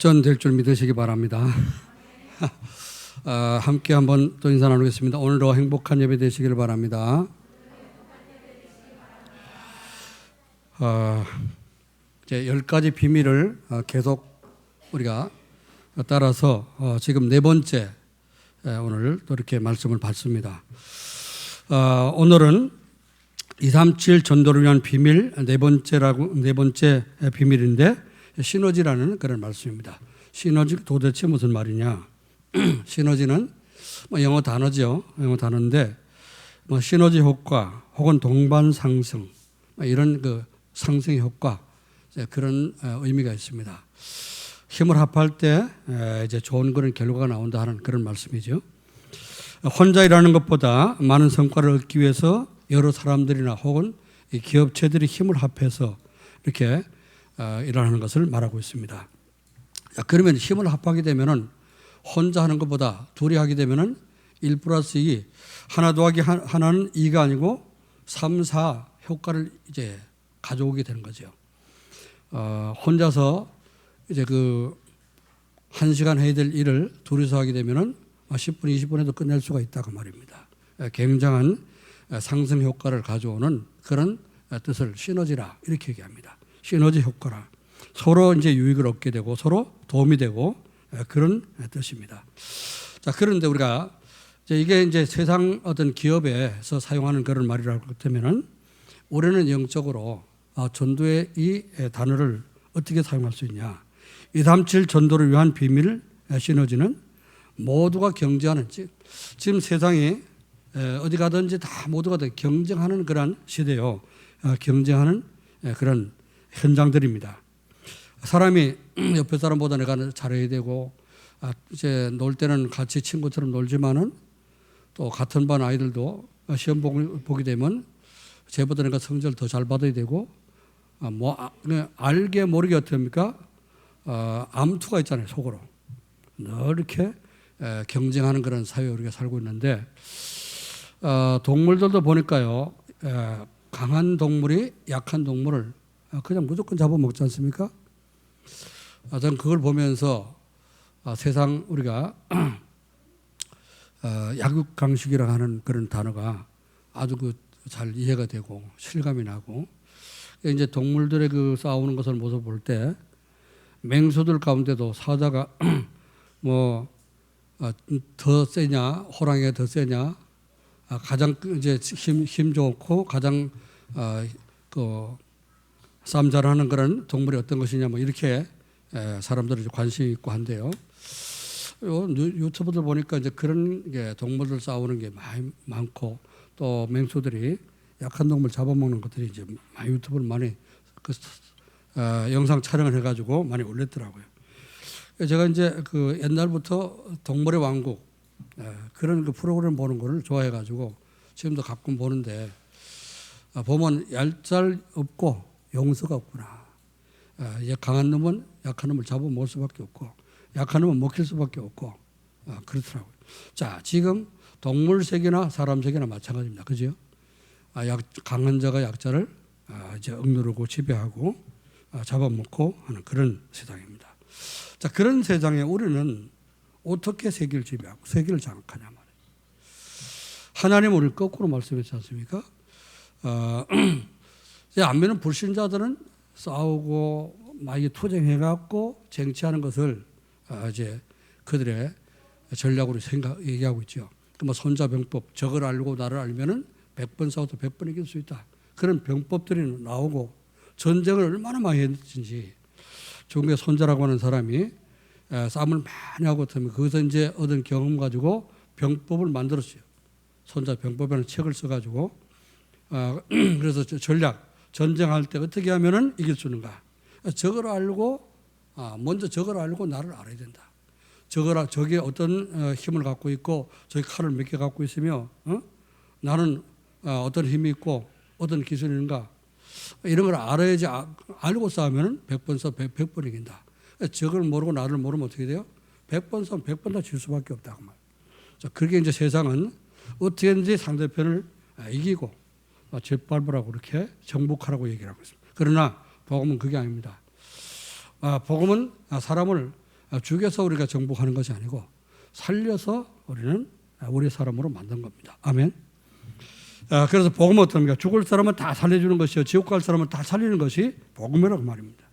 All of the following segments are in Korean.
전 될 줄 믿으시기 바랍니다. 함께 한번 또 인사 나누겠습니다. 오늘도 행복한 예배 되시길 바랍니다. 이제 10가지 비밀을 계속 우리가 따라서 지금 네 번째 오늘 또 이렇게 말씀을 받습니다. 오늘은 237 전도를 위한 비밀 네 번째 비밀인데 시너지라는 그런 말씀입니다. 시너지 도대체 무슨 말이냐? 시너지는 영어 단어죠. 영어 단어인데 시너지 효과 혹은 동반 상승 이런 그 상승 효과 그런 의미가 있습니다. 힘을 합할 때 이제 좋은 그런 결과가 나온다 하는 그런 말씀이죠. 혼자 일하는 것보다 많은 성과를 얻기 위해서 여러 사람들이나 혹은 기업체들이 힘을 합해서 이렇게 일하는 것을 말하고 있습니다. 그러면 힘을 합하게 되면은 혼자 하는 것보다 둘이 하게 되면은 1 플러스 2 하나 더하기 하나는 2가 아니고 3, 4 효과를 이제 가져오게 되는 거죠. 혼자서 이제 그 1시간 해야 될 일을 둘이서 하게 되면은 10분, 20분에도 끝낼 수가 있다고 말입니다. 굉장한 상승 효과를 가져오는 그런 뜻을 시너지라 이렇게 얘기합니다. 시너지 효과라. 서로 이제 유익을 얻게 되고 서로 도움이 되고 그런 뜻입니다. 자, 그런데 우리가 이게 이제 세상 어떤 기업에서 사용하는 그런 말이라고 하면은 우리는 영적으로 전도의 이 단어를 어떻게 사용할 수 있냐. 237 전도를 위한 비밀 시너지는 모두가 경쟁하는 지금 세상이 어디 가든지 다 모두가 다 경쟁하는 그런 시대요. 경쟁하는 그런 현장들입니다. 사람이 옆에 사람보다 내가 잘해야 되고 이제 놀 때는 같이 친구처럼 놀지만은 또 같은 반 아이들도 시험 보게 되면 쟤보다 내가 성적을 더 잘 받아야 되고 알게 모르게 어떻습니까? 암투가 있잖아요. 속으로 늘 이렇게 경쟁하는 그런 사회에 우리가 살고 있는데 동물들도 보니까요. 강한 동물이 약한 동물을 그냥 무조건 잡아먹지 않습니까? 저는 그걸 보면서 세상 우리가 약육강식이라고 하는 그런 단어가 아주 잘 이해가 되고 실감이 나고 이제 동물들의 그 싸우는 것을 모습 볼 때 맹수들 가운데도 사자가 더 세냐 호랑이가 더 세냐 가장 이제 힘 좋고 가장 싸움 잘하는 그런 동물이 어떤 것이냐 이렇게 사람들이 관심이 있고 한데요. 유튜브들 보니까 이제 그런 게 동물들 싸우는 게 많이 많고 또 맹수들이 약한 동물 잡아먹는 것들이 이제 많이 유튜브를 많이 영상 촬영을 해가지고 많이 올렸더라고요. 제가 이제 그 옛날부터 동물의 왕국 그런 그 프로그램 보는 거를 좋아해가지고 지금도 가끔 보는데 보면 얄짤 없고 용서가 없구나. 강한 놈은 약한 놈을 잡아먹을 수밖에 없고 약한 놈은 먹힐 수밖에 없고 그렇더라고요. 자, 지금 동물 세계나 사람 세계나 마찬가지입니다. 그죠? 강한 자가 약자를 이제 억누르고 지배하고 잡아먹고 하는 그런 세상입니다. 자, 그런 세상에 우리는 어떻게 세계를 지배하고 세계를 장악하냐 말이에요. 하나님 우리를 거꾸로 말씀했지 않습니까? 안면은 불신자들은 싸우고 많이 투쟁해갖고 쟁취하는 것을 이제 그들의 전략으로 얘기하고 있죠. 손자병법, 적을 알고 나를 알면은 100번 싸워도 100번 이길 수 있다. 그런 병법들이 나오고 전쟁을 얼마나 많이 했는지 중국의 손자라고 하는 사람이 싸움을 많이 하고 거기서 이제 얻은 경험 가지고 병법을 만들었어요. 손자 병법이라는 책을 써가지고 그래서 전쟁할 때 어떻게 하면은 이길 수 있는가? 적을 알고 먼저 적을 알고 나를 알아야 된다. 적이 어떤 힘을 갖고 있고 저기 칼을 몇 개 갖고 있으며 나는 어떤 힘이 있고 어떤 기술이 있는가 이런 걸 알아야지 알고 싸우면 100번 써 100번 이긴다. 적을 모르고 나를 모르면 어떻게 돼요? 100번 싸우면 100번 다 질 수밖에 없다고 말. 자, 그렇게 이제 세상은 어떻게든지 상대편을 이기고 짓밟으라고 그렇게 정복하라고 얘기를 하고 있습니다. 그러나 복음은 그게 아닙니다. 복음은 사람을 죽여서 우리가 정복하는 것이 아니고 살려서 우리는 우리 사람으로 만든 겁니다. 아멘. 그래서 복음은 어떻습니까? 죽을 사람은 다 살려주는 것이요 지옥 갈 사람은 다 살리는 것이 복음이라고 말입니다.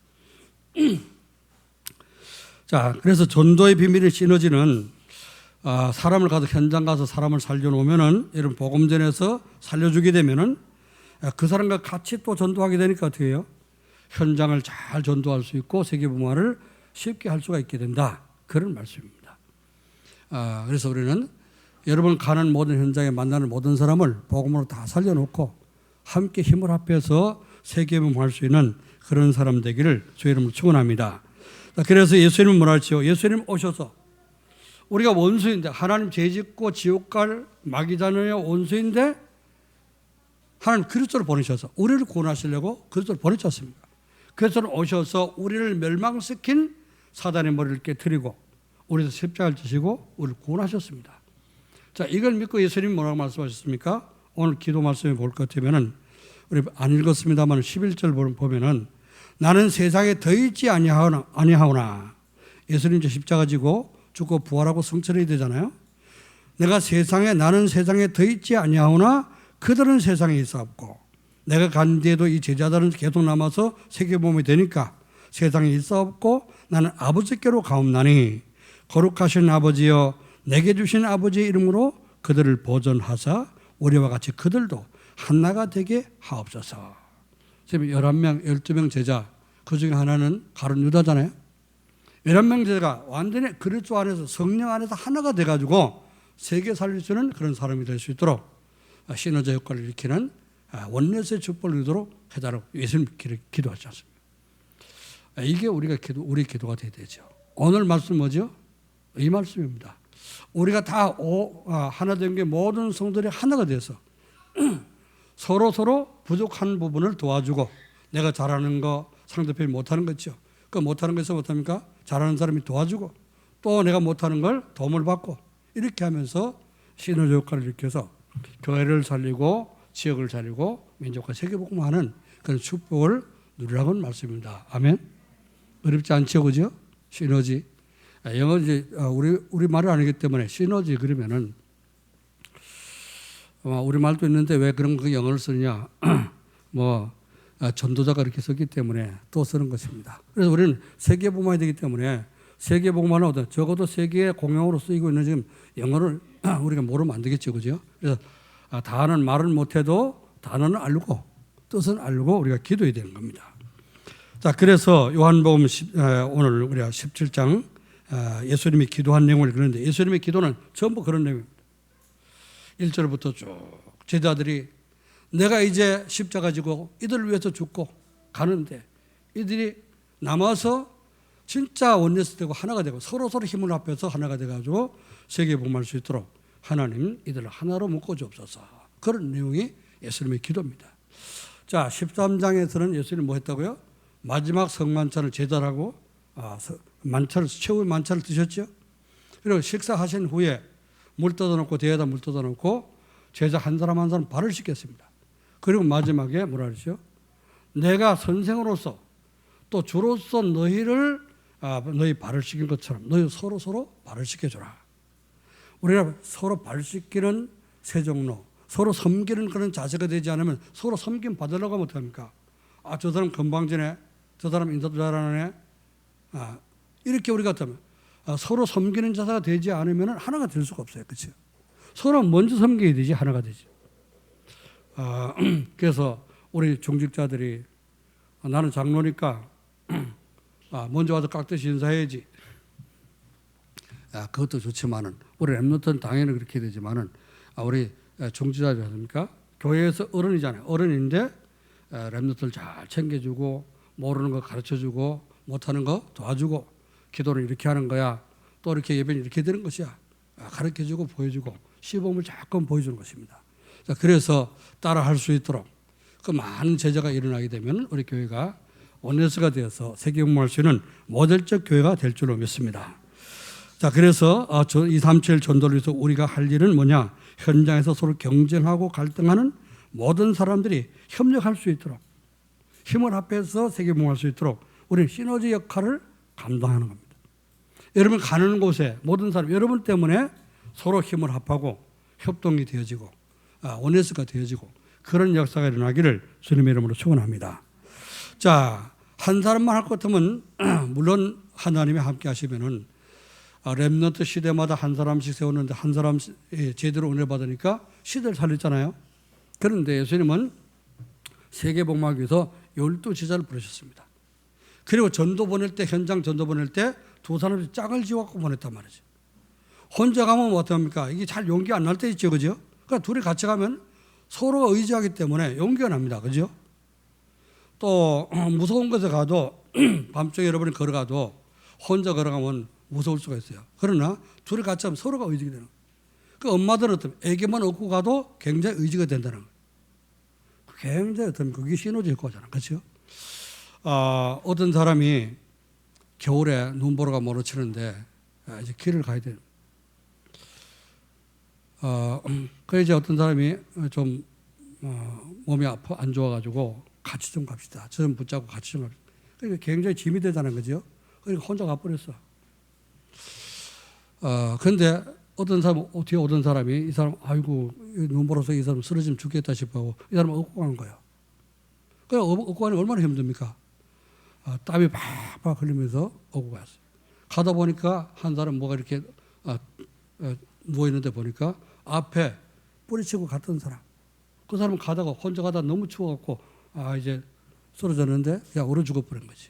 자, 그래서 전도의 비밀의 시너지는 사람을 가서 현장 가서 사람을 살려놓으면은 이런 복음 전에서 살려주게 되면은 그 사람과 같이 또 전도하게 되니까 어떻게 해요? 현장을 잘 전도할 수 있고 세계복음화를 쉽게 할 수가 있게 된다. 그런 말씀입니다. 그래서 우리는 여러분 가는 모든 현장에 만나는 모든 사람을 복음으로 다 살려놓고 함께 힘을 합해서 세계복음화할 수 있는 그런 사람 되기를 주의 이름으로 축원합니다. 그래서 예수님은 뭐라 했죠? 예수님 오셔서 우리가 원수인데 하나님 죄짓고 지옥 갈 마귀자녀의 원수인데 하나님 그리스도를 보내셔서 우리를 구원하시려고 그리스도를 보냈지 않습니까? 그리스도는 오셔서 우리를 멸망시킨 사단의 머리를 깨트리고 우리도 십자가를 지시고 우리를 구원하셨습니다. 자, 이걸 믿고 예수님이 뭐라고 말씀하셨습니까? 오늘 기도 말씀에 볼 것 같으면은 우리 안 읽었습니다만 11절 보면은 나는 세상에 더 있지 아니하오나 예수님 이제 십자가 지고 죽고 부활하고 승천해야 되잖아요. 나는 세상에 더 있지 아니하오나 그들은 세상에 있사옵고 내가 간 뒤에도 이 제자들은 계속 남아서 세계복음이 되니까 세상에 있사옵고 나는 아버지께로 가옵나니 거룩하신 아버지여 내게 주신 아버지의 이름으로 그들을 보존하사 우리와 같이 그들도 하나가 되게 하옵소서. 지금 11명, 12명 제자 그 중에 하나는 가룟 유다잖아요. 11명 제자가 완전히 그리스도 안에서 성령 안에서 하나가 돼가지고 세계 살릴 수 있는 그런 사람이 될 수 있도록 시너지 효과를 일으키는 원내스의 축복을 이루도록 해달라고 예수님 기도하지 않습니까? 이게 우리 기도가 돼야 되죠. 오늘 말씀 뭐죠? 이 말씀입니다. 우리가 다 하나 된 게 모든 성들이 하나가 돼서 서로 부족한 부분을 도와주고 내가 잘하는 거 상대편이 못하는 거 있죠. 그 못하는 것에서 못합니까? 잘하는 사람이 도와주고 또 내가 못하는 걸 도움을 받고 이렇게 하면서 시너지 효과를 일으켜서 교회를 살리고 지역을 살리고 민족과 세계복음화하는 그런 축복을 누리라는 말씀입니다. 아멘. 어렵지 않죠, 그죠? 시너지. 영어 이제 우리 말이 아니기 때문에 시너지 그러면은 우리 말도 있는데 왜 그런 거 영어를 쓰느냐? 전도자가 이렇게 썼기 때문에 또 쓰는 것입니다. 그래서 우리는 세계복음화해야 되기 때문에 세계복음화는 적어도 세계의 공용어로 쓰이고 있는 지금 영어를 우리가 모르면 안 되겠죠, 그죠? 그래서 단어는 말은 못해도 단어는 알고 뜻은 알고 우리가 기도해야 되는 겁니다. 자, 그래서 요한복음 오늘 우리가 17장 예수님이 기도한 내용을 그러는데 예수님의 기도는 전부 그런 내용입니다. 1절부터 쭉 제자들이 내가 이제 십자가 지고 이들을 위해서 죽고 가는데 이들이 남아서 진짜 원내스 되고 하나가 되고 서로 힘을 합해서 하나가 돼가지고 세계복음할 수 있도록 하나님 이들을 하나로 묶어 주옵소서. 그런 내용이 예수님의 기도입니다. 자, 13장에서는 예수님이 뭐 했다고요? 마지막 성만찬을 제자라고 최후의 만찬을 드셨죠. 그리고 식사하신 후에 물 떠다놓고 대에다 물 떠다놓고 제자 한 사람 한 사람 발을 씻겼습니다. 그리고 마지막에 뭐라 그러죠? 내가 선생으로서 또 주로서 너희 발을 씻긴 것처럼 너희 서로 발을 씻겨줘라. 우리가 서로 발 씻기는 세종로, 서로 섬기는 그런 자세가 되지 않으면 서로 섬김 받으려고 하면 어떡합니까? 저 사람 건방지네, 저 사람 인사도 잘하네. 이렇게 우리가 하면 서로 섬기는 자세가 되지 않으면 하나가 될 수가 없어요. 그렇죠? 서로 먼저 섬겨야 되지 하나가 되지. 그래서 우리 중직자들이 나는 장로니까 먼저 와서 깍듯이 인사해야지. 그것도 좋지만은 우리 렘넌트는 당연히 그렇게 되지만은 우리 중직자들 아닙니까? 교회에서 어른이잖아요. 어른인데 렘넌트를 잘 챙겨주고 모르는 거 가르쳐주고 못하는 거 도와주고 기도를 이렇게 하는 거야. 또 이렇게 예배는 이렇게 되는 것이야. 가르쳐주고 보여주고 시범을 자꾸 보여주는 것입니다. 자, 그래서 따라할 수 있도록 그 많은 제자가 일어나게 되면 우리 교회가 원내스가 되어서 세계복음화할 수 있는 모델적 교회가 될 줄로 믿습니다. 자, 그래서 237 전도를 위해서 우리가 할 일은 뭐냐? 현장에서 서로 경쟁하고 갈등하는 모든 사람들이 협력할 수 있도록 힘을 합해서 세계복음화할 수 있도록 우리는 시너지 역할을 감당하는 겁니다. 여러분 가는 곳에 모든 사람 여러분 때문에 서로 힘을 합하고 협동이 되어지고 원네스가 되어지고 그런 역사가 일어나기를 주님의 이름으로 축원합니다. 자, 한 사람만 할 것 같으면 물론 하나님이 함께 하시면은 렘넌트 시대마다 한 사람씩 세우는데 한 사람 제대로 은혜 받으니까 시대를 살렸잖아요. 그런데 예수님은 세계복음하기 위해서 12제자를 부르셨습니다. 그리고 전도 보낼 때 현장 전도 보낼 때 두 사람이 짝을 지어갖고 보냈단 말이죠. 혼자 가면 어떡합니까? 이게 잘 용기 안 날 때 있죠, 그죠? 그러니까 둘이 같이 가면 서로가 의지하기 때문에 용기가 납니다, 그죠? 또 무서운 곳에 가도 밤중에 여러분이 걸어가도 혼자 걸어가면 무서울 수가 있어요. 그러나 둘이 같이 하면 서로가 의지가 되는 거예요. 그 엄마들은 어떤 애기만 업고 가도 굉장히 의지가 된다는 거예요. 굉장히 어떤 그게 시너지 효과잖아요, 그렇죠? 어떤 사람이 겨울에 눈 보러 가 몰아치는데 이제 길을 가야 돼요. 그 이제 어떤 사람이 좀 몸이 안 좋아가지고 같이 좀 갑시다. 저 좀 붙잡고 같이 좀 갑시다. 그러니까 굉장히 짐이 되다는 거죠. 그러니까 혼자 가버렸어. 그런데 어떤 사람 뒤에 오던 사람이 이 사람 아이고 눈 보라서 이 사람 쓰러지면 죽겠다 싶어 이 사람 업고 가는 거예요. 그래 업고 가는 게 얼마나 힘듭니까? 땀이 팍팍 흘리면서 업고 갔어요. 가다 보니까 한 사람 뭐가 이렇게 누워 있는데 보니까 앞에 뿌리치고 갔던 사람. 그 사람은 가다가 혼자 가다 너무 추워갖고 이제 쓰러졌는데 그냥 얼어 죽어버린 거지.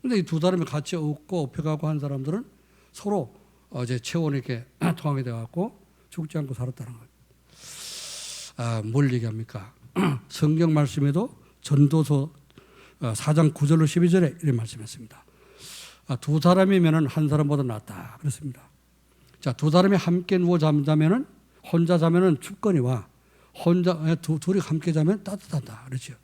근데 이 두 사람이 같이 업고 업혀가고 한 사람들은 서로 이제 체온이 이렇게 통하게 돼갖고 죽지 않고 살았다는 거예요. 뭘 얘기합니까? 성경 말씀에도 전도서 4장 9절로 12절에 이런 말씀했습니다. 두 사람이면은 한 사람보다 낫다 그렇습니다. 자, 두 사람이 함께 누워 잠자면은 혼자 자면은 춥거니와 둘이 함께 자면 따뜻하다 그렇죠.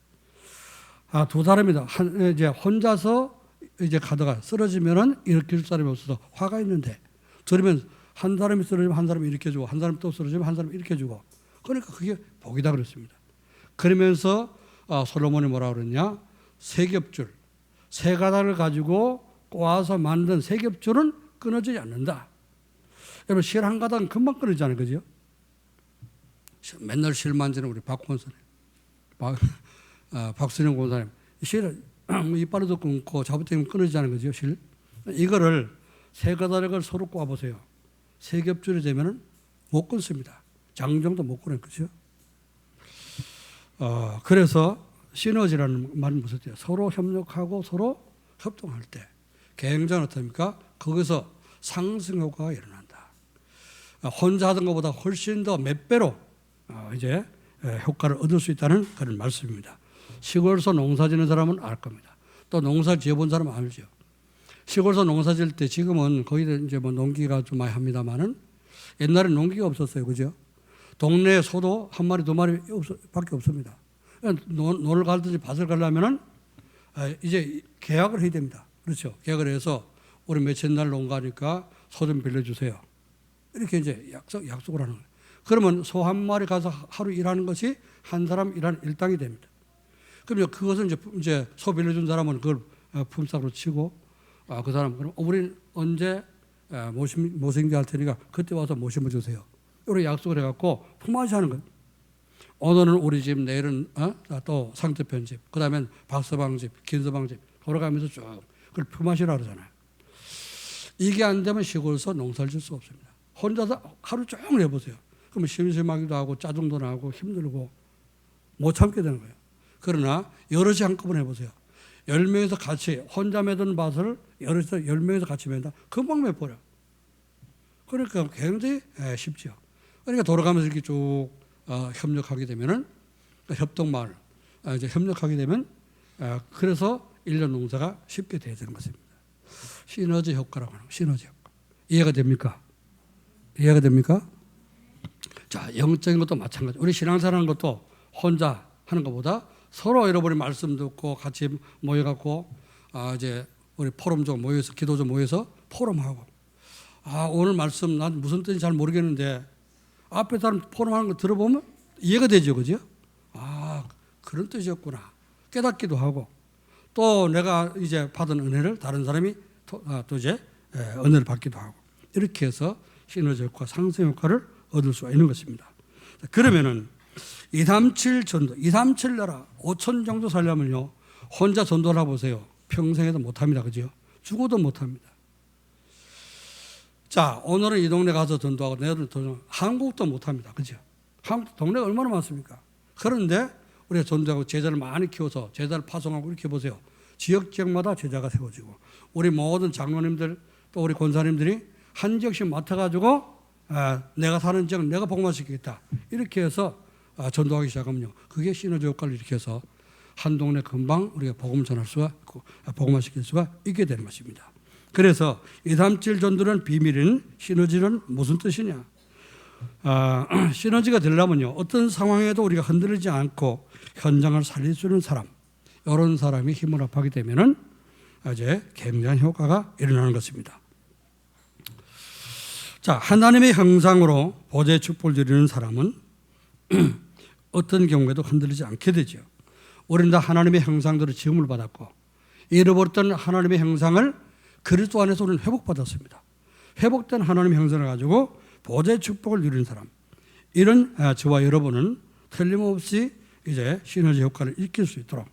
두 사람이다. 이제 혼자서 이제 가다가 쓰러지면은 일으킬 사람이 없어서 화가 있는데 들으면 한 사람이 쓰러지면 한 사람이 일으켜주고 한 사람이 또 쓰러지면 한 사람이 일으켜주고 그러니까 그게 복이다 그랬습니다. 그러면서 솔로몬이 뭐라 그러냐? 세겹줄, 세 가닥을 가지고 꼬아서 만든 세겹줄은 끊어지지 않는다. 여러분 실 한 가닥은 금방 끊어지잖아요, 그죠? 맨날 실 만지는 우리 박원선님, 박순영 권사님, 실을 이빨로도 끊고 잡아당기면 끊어지잖아요, 그죠? 실 이거를 세 가닥을 서로 꼬아보세요. 세 겹줄이 되면은 못 끊습니다. 장정도 못 끊어요, 그죠? 그래서 시너지라는 말은 무슨 뜻이에요? 서로 협력하고 서로 협동할 때 굉장히 어떻습니까? 거기서 상승 효과가 일어난다. 혼자 하던 것보다 훨씬 더 몇 배로 이제 효과를 얻을 수 있다는 그런 말씀입니다. 시골에서 농사 지는 사람은 알 겁니다. 또 농사 지어본 사람은 알죠. 시골에서 농사 지을 때 지금은 거의 이제 뭐 농기가 좀 많이 합니다만은 옛날에 농기가 없었어요, 그죠? 동네에 소도 한 마리 두 마리 밖에 없습니다. 논을 갈든지 밭을 가려면은 이제 계약을 해야 됩니다. 그렇죠? 계약을 해서 우리 며칠 날 농가니까 소 좀 빌려주세요. 이렇게 이제 약속을 하는 거예요. 그러면 소 한 마리 가서 하루 일하는 것이 한 사람 일하는 일당이 됩니다. 그럼 그것을 이제 소 빌려준 사람은 그걸 품삯으로 치고 그 사람 그럼 우리는 언제 모심기 할 테니까 그때 와서 모심어 주세요. 이렇게 약속을 해갖고 품앗이 하는 거예요. 오늘은 우리 집, 내일은 또 상태편 집, 그 다음엔 박서방 집, 김서방 집 돌아가면서 쭉 그걸 품앗이라 그러잖아요. 이게 안 되면 시골에서 농사를 질 수 없습니다. 혼자서 하루 종일 해보세요. 그러면 심심하기도 하고 짜증도 나고 힘들고 못 참게 되는 거예요. 그러나 여럿이 한꺼번에 해보세요. 10명에서 같이 혼자 매던 밭을 10명에서 같이 맨다. 금방 매버려. 그러니까 굉장히 쉽죠. 그러니까 돌아가면서 이렇게 쭉 협력하게 되면은 협동마을 이제 협력하게 되면 그래서 1년 농사가 쉽게 되는 것입니다. 시너지 효과라고 하는 시너지 효과. 이해가 됩니까? 이해가 됩니까? 자, 영적인 것도 마찬가지. 우리 신앙생활하는 것도 혼자 하는 것보다 서로 여러분이 말씀 듣고 같이 모여갖고 이제 우리 포럼 좀 모여서 기도 좀 모여서 포럼하고 오늘 말씀 난 무슨 뜻인지 잘 모르겠는데 앞에 사람 포럼하는 거 들어보면 이해가 되죠, 그죠? 그런 뜻이었구나 깨닫기도 하고 또 내가 이제 받은 은혜를 다른 사람이 또 이제 은혜를 받기도 하고 이렇게 해서 시너지 효과, 상승 효과를 얻을 수가 있는 것입니다. 그러면은 237 전도, 237 나라 5천 정도 살려면요 혼자 전도를 해보세요. 평생에도 못합니다. 그죠? 죽어도 못합니다. 자, 오늘은 이 동네 가서 전도하고 내일은 한국도 못합니다. 그죠? 한국 동네가 얼마나 많습니까? 그런데 우리가 전도하고 제자를 많이 키워서 제자를 파송하고 이렇게 보세요. 지역마다 제자가 세워지고 우리 모든 장로님들 또 우리 권사님들이 한 지역씩 맡아가지고 내가 사는 지역 내가 복음화시키겠다. 이렇게 해서 전도하기 시작하면요. 그게 시너지 효과를 일으켜서 한 동네 금방 우리가 복음 전할 수가 있고 복음화시킬 수가 있게 되는 것입니다. 그래서 237 전도는 비밀인 시너지는 무슨 뜻이냐? 시너지가 되려면요. 어떤 상황에도 우리가 흔들리지 않고 현장을 살릴 수 있는 사람, 이런 사람이 힘을 합하게 되면은 이제 굉장한 효과가 일어나는 것입니다. 자, 하나님의 형상으로 보좌의 축복을 누리는 사람은 어떤 경우에도 흔들리지 않게 되죠. 우리는 다 하나님의 형상대로 지음을 받았고 잃어버렸던 하나님의 형상을 그리스도 안에서 우리는 회복받았습니다. 회복된 하나님의 형상을 가지고 보좌의 축복을 누리는 사람, 이런 저와 여러분은 틀림없이 이제 시너지 효과를 일으킬 수 있도록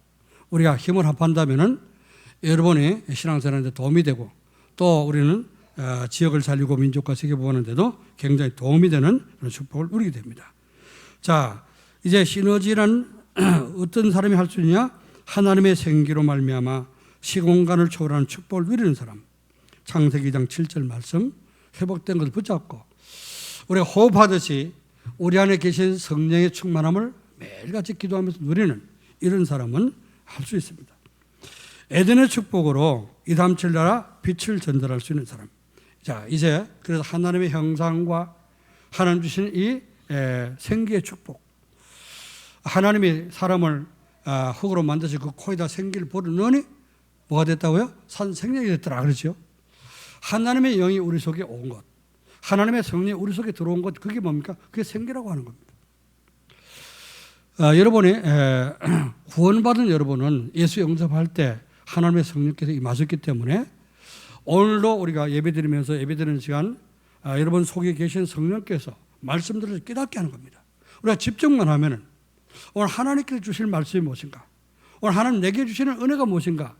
우리가 힘을 합한다면은 여러분이 신앙생활에 도움이 되고 또 우리는 지역을 살리고 민족과 세계 보호하는데도 굉장히 도움이 되는 그런 축복을 누리게 됩니다. 자, 이제 시너지란 어떤 사람이 할 수 있냐? 하나님의 생기로 말미암아 시공간을 초월하는 축복을 누리는 사람. 창세기 2장 7절 말씀, 회복된 것을 붙잡고 우리가 호흡하듯이 우리 안에 계신 성령의 충만함을 매일같이 기도하면서 누리는 이런 사람은 할 수 있습니다. 에덴의 축복으로 237 나라 빛을 전달할 수 있는 사람. 자, 이제 그래서 하나님의 형상과 하나님 주신 이 생기의 축복. 하나님이 사람을 흙으로 만드시 그 코에다 생기를 불어넣으니 뭐가 됐다고요? 생명이 됐더라. 그렇죠? 하나님의 영이 우리 속에 온 것, 하나님의 성령이 우리 속에 들어온 것, 그게 뭡니까? 그게 생기라고 하는 겁니다. 여러분이 구원받은 여러분은 예수 영접할 때 하나님의 성령께서 임하셨기 때문에 오늘도 우리가 예배드리면서 예배드리는 시간 여러분 속에 계신 성령께서 말씀들을 깨닫게 하는 겁니다. 우리가 집중만 하면은 오늘 하나님께서 주실 말씀이 무엇인가? 오늘 하나님 내게 주시는 은혜가 무엇인가?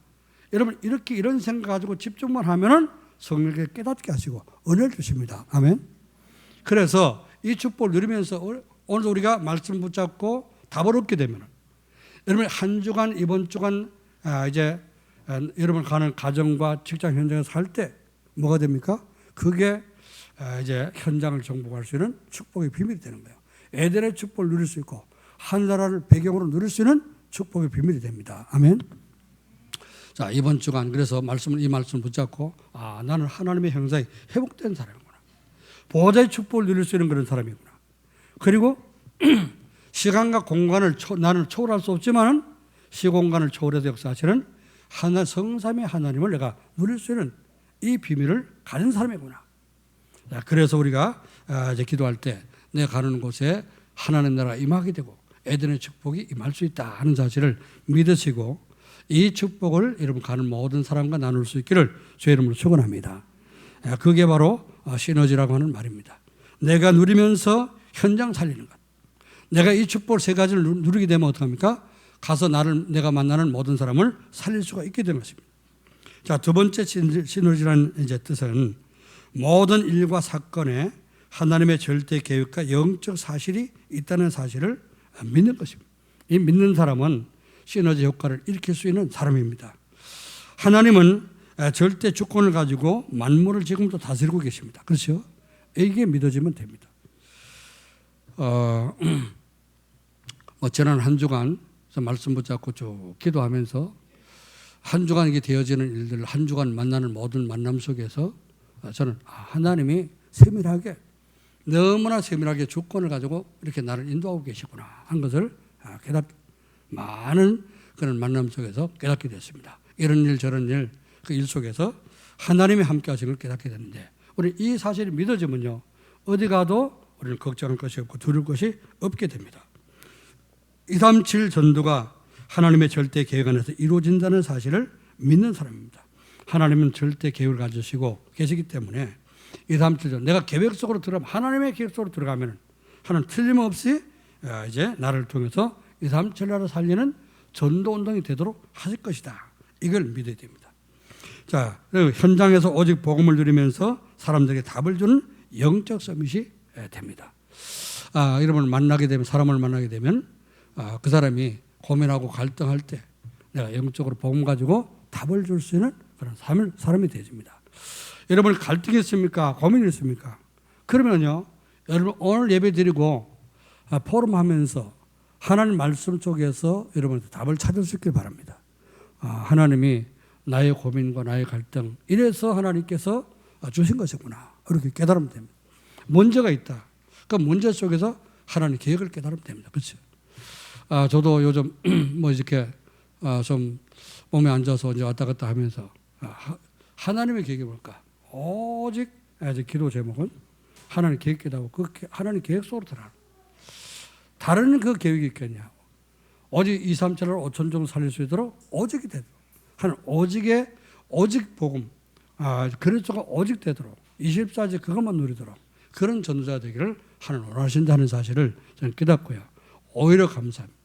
여러분 이렇게 이런 생각 가지고 집중만 하면은 성령께서 깨닫게 하시고 은혜를 주십니다. 아멘. 그래서 이 축복을 누리면서 오늘 우리가 말씀 붙잡고 답을 얻게 되면은 여러분 한 주간 이번 주간 이제 여러분 가는 가정과 직장 현장에서 살 때 뭐가 됩니까? 그게 이제 현장을 정복할 수 있는 축복의 비밀이 되는 거예요. 에덴의 축복을 누릴 수 있고 하늘나라를 배경으로 누릴 수 있는 축복의 비밀이 됩니다. 아멘. 자, 이번 주간 그래서 이 말씀을 붙잡고 나는 하나님의 형상이 회복된 사람이구나. 보호자의 축복을 누릴 수 있는 그런 사람이구나. 그리고 시간과 공간을 나는 초월할 수 없지만은 시공간을 초월해서 역사하시는 성삼의 하나님을 내가 누릴 수 있는 이 비밀을 가진 사람이구나. 자, 그래서 우리가 이제 기도할 때 내가 가는 곳에 하나님 나라가 임하게 되고 에덴의 축복이 임할 수 있다 하는 사실을 믿으시고 이 축복을 여러분 가는 모든 사람과 나눌 수 있기를 주의 이름으로 축원합니다. 그게 바로 시너지라고 하는 말입니다. 내가 누리면서 현장 살리는 것. 내가 이 축복 세 가지를 누리게 되면 어떡합니까? 가서 내가 만나는 모든 사람을 살릴 수가 있게 되는 것입니다. 자, 두 번째 시너지라는 이제 뜻은 모든 일과 사건에 하나님의 절대 계획과 영적 사실이 있다는 사실을 믿는 것입니다. 이 믿는 사람은 시너지 효과를 일으킬 수 있는 사람입니다. 하나님은 절대 주권을 가지고 만물을 지금도 다스리고 계십니다. 그렇죠? 이게 믿어지면 됩니다. 지난 한 주간 말씀 붙잡고 쭉 기도하면서 한 주간 이게 되어지는 일들, 한 주간 만나는 모든 만남 속에서 저는 하나님이 세밀하게 너무나 세밀하게 주권을 가지고 이렇게 나를 인도하고 계시구나 한 것을 많은 그런 만남 속에서 깨닫게 됐습니다. 이런 일 저런 일 그 일 속에서 하나님이 함께 하신 걸 깨닫게 됐는데 우리 이 사실이 믿어지면요 어디 가도 우리는 걱정할 것이 없고 두려울 것이 없게 됩니다. 237 전도가 하나님의 절대 계획 안에서 이루어진다는 사실을 믿는 사람입니다. 하나님은 절대 계획을 가지시고 계시기 때문에 2, 3, 7절 내가 계획 속으로 들어가면 하나님의 계획 속으로 들어가면 하나님 틀림없이 이제 나를 통해서 2, 3, 7 나라를 살리는 전도운동이 되도록 하실 것이다. 이걸 믿어야 됩니다. 자, 현장에서 오직 복음을 누리면서 사람들에게 답을 주는 영적 서밋이 됩니다. 여러분을 만나게 되면 사람을 만나게 되면 그 사람이 고민하고 갈등할 때 내가 영적으로 복음 가지고 답을 줄 수 있는 그런 사람이 되어집니다. 여러분 갈등이 있습니까? 고민이 있습니까? 그러면요, 여러분 오늘 예배 드리고 포럼하면서 하나님 말씀 속에서 여러분한테 답을 찾을 수 있길 바랍니다. 하나님이 나의 고민과 나의 갈등 이래서 하나님께서 주신 것이구나 이렇게 깨달으면 됩니다. 문제가 있다. 그 문제 속에서 하나님 계획을 깨달으면 됩니다. 그렇죠? 저도 요즘 뭐 이렇게 좀 몸에 앉아서 이제 왔다 갔다 하면서 하나님의 계획이 뭘까? 오직 기도 제목은 하나님 계획 깨닫고 그 하나님 계획 속으로 들어가는. 다른 그 계획이 있겠냐? 오직 2, 3, 7을 5천 정도 살릴 수 있도록 오직이 되도록 하는 오직 복음 그리스도가 오직 되도록 24시 그것만 누리도록 그런 전도자 되기를 하나님 원하신다는 사실을 저는 깨닫고요. 오히려 감사합니다.